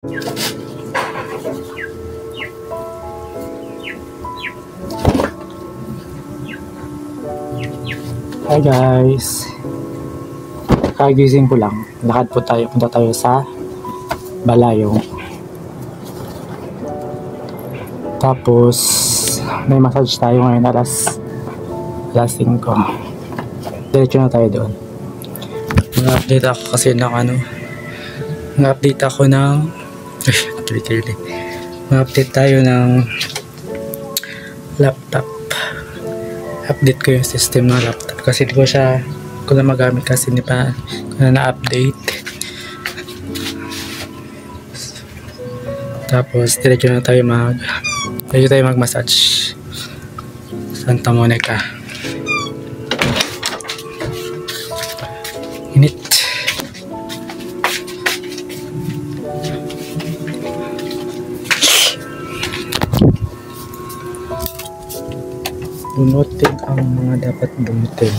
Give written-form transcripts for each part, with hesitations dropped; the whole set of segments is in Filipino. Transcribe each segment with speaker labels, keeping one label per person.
Speaker 1: Hi guys, kagising ko lang. Lakad po tayo, punta tayo sa Balayong. Tapos may massage tayo ngayon alas 5. Diretso na tayo doon. Mag-update ako kasi ng mag-update ako ng mag-update tayo ng laptop. Update ko yung system ng laptop kasi di ko na magamit kasi hindi pa ko na na-update. Tapos diretso na tayo mag-massage Santa Monica. Init. Bunutin ang mga dapat bunutin.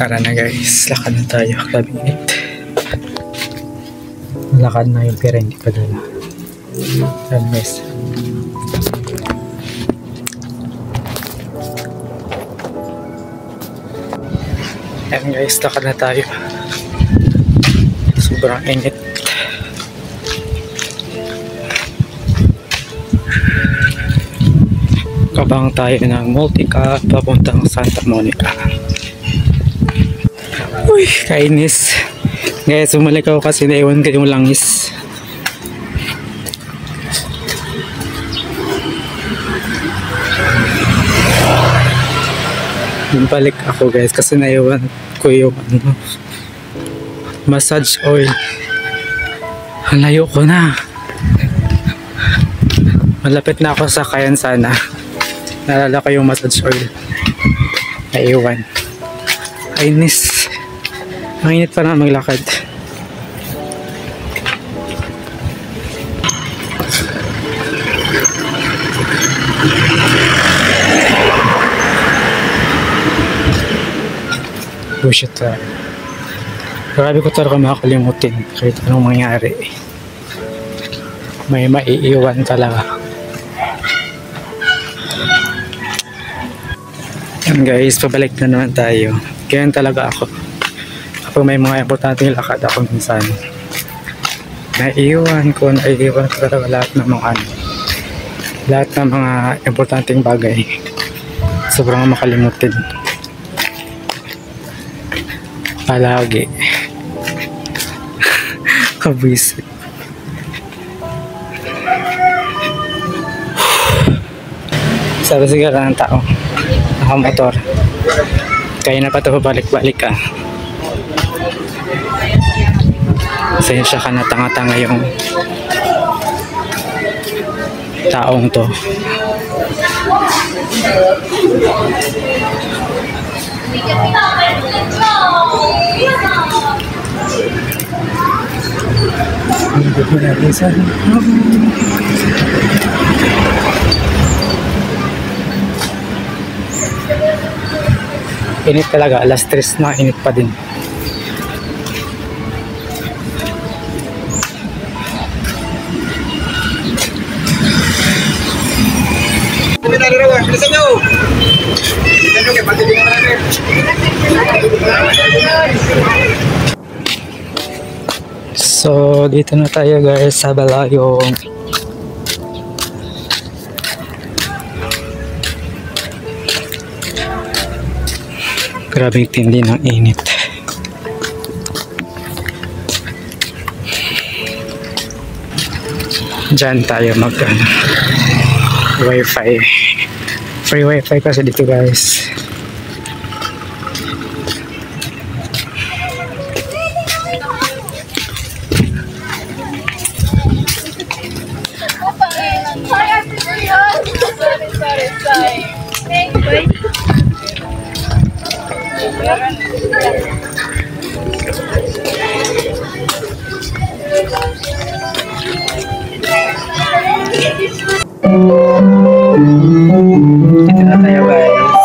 Speaker 1: Tara na guys, lakad na tayo. Labing init. Lakad na yung pera, hindi pa dala. Yan guys. Yan guys, lakad na tayo. Sobrang init. Kabang tayo ng multi-car papuntang Santa Monica. Uy, kainis. Guys, bumalik ako kasi naiwan ko yung langis. Bumalik ako guys kasi naiwan ko yung massage oil. Ang layo ko na. Malapit na ako sa Kayan sana. Naalala ko yung massage oil. Naiwan. Kainis. Ang init pa na maglakad. Bullshit talaga. Grabe ko talaga makakalimutin kahit anong mangyari. May maiiwan talaga. Yan guys, pabalik na naman tayo. Ganyan talaga ako. Kapag may mga importanteng lakad ako minsan, naiiwan ko talaga lahat ng mga importanteng bagay. Sobrang makalimutin. Palagi. Kabisip. Sabi siguro ng tao, nakamotor. Kaya na pa ito balik-balik ka. Pasensya ka na, tanga-tanga yung taong to. Init talaga, alas 3 na, init pa din. So, dito na tayo guys sa Balayong. Grabing tindi ng init. Diyan tayo mag wifi Free wifi kasi dito guys. Dito na tayo guys.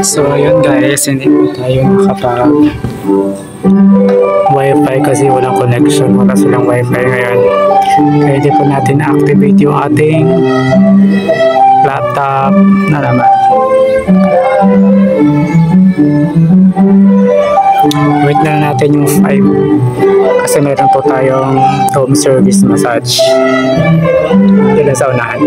Speaker 1: So ayun guys, hindi po tayo nakapag wifi kasi walang connection, wala silang wifi ngayon. Kaya di po natin activate yung ating laptop na naman. Wait lang natin yung 5 kasi meron po tayong home service massage dito sa unahan.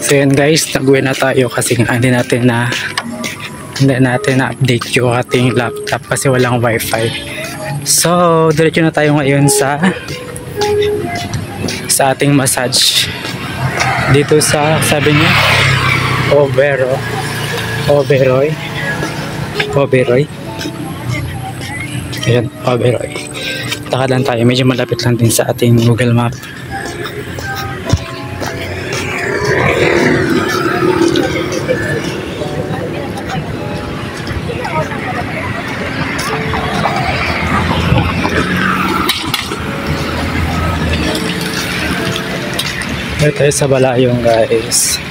Speaker 1: So yun guys, nag-uwi na tayo kasi hindi natin na-update yung ating laptop kasi walang wifi. So diretso na tayo ngayon sa ating massage dito sa, sabi niya, Oberoi. Ayan, Oberoi. Taka lang tayo, medyo malapit lang din sa ating Google Map. Dito tayo sa Balayong guys.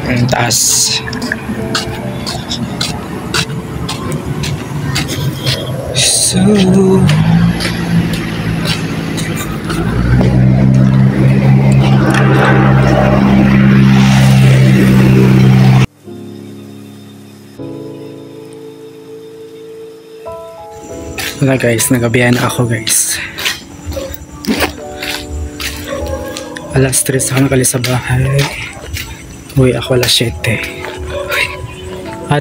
Speaker 1: Ang taas. So wala guys, nagabihan ako guys. Alas 3 ako nakalis sa bahay. Uwi ako alas 7.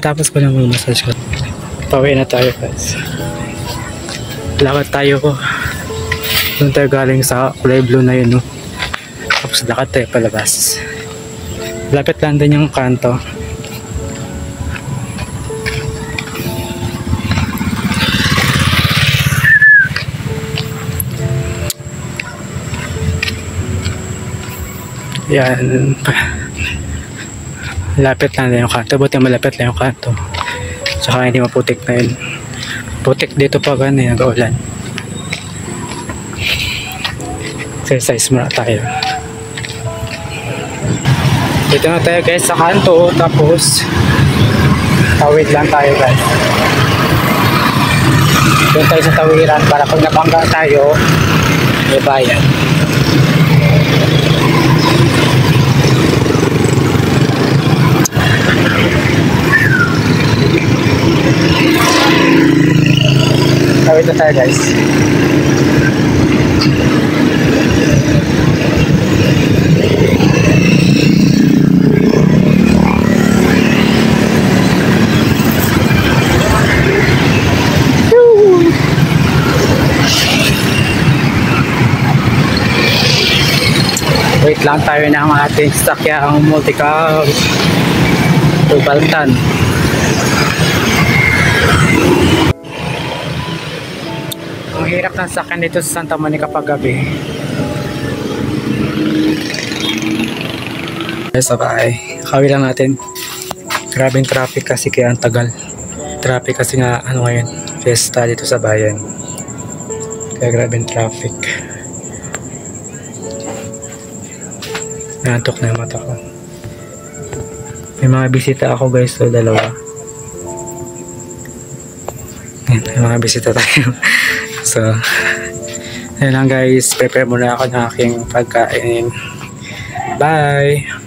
Speaker 1: Tapos ko na mag-massage ko. Pauwi na tayo guys. Lakad tayo ko. Doon tayo galing sa kulay blue na yun, no? Tapos lakad tayo palabas. Lapit lang din yung kanto. Yan. Lapit lang din yung kanto. Buti malapit lang yung kanto. Tsaka hindi maputik na yun. Putik dito pa gano'n, nag-uulan. Exercise muna tayo. Dito na tayo guys sa kanto. Tapos tawid lang tayo guys. Doon tayo sa tawiran para pag nabangga tayo may bayan. Tawid na tayo guys. Wait lang tayo ng ating sakyang multi-cab Tubaltan. Ang hirap ng sakyan dito sa Santa Monica pag gabi. Sa bahay, kawi lang natin. Grabing traffic kasi kaya ang tagal. Traffic kasi nga ano ngayon, fiesta dito sa bayan. Kaya grabing traffic. Nantok na yung mata ko. May mga bisita ako guys, so dalawa. Ayan, may mga bisita tayo. So, ayun lang guys, prepare muna ako ng aking pagkain. Bye!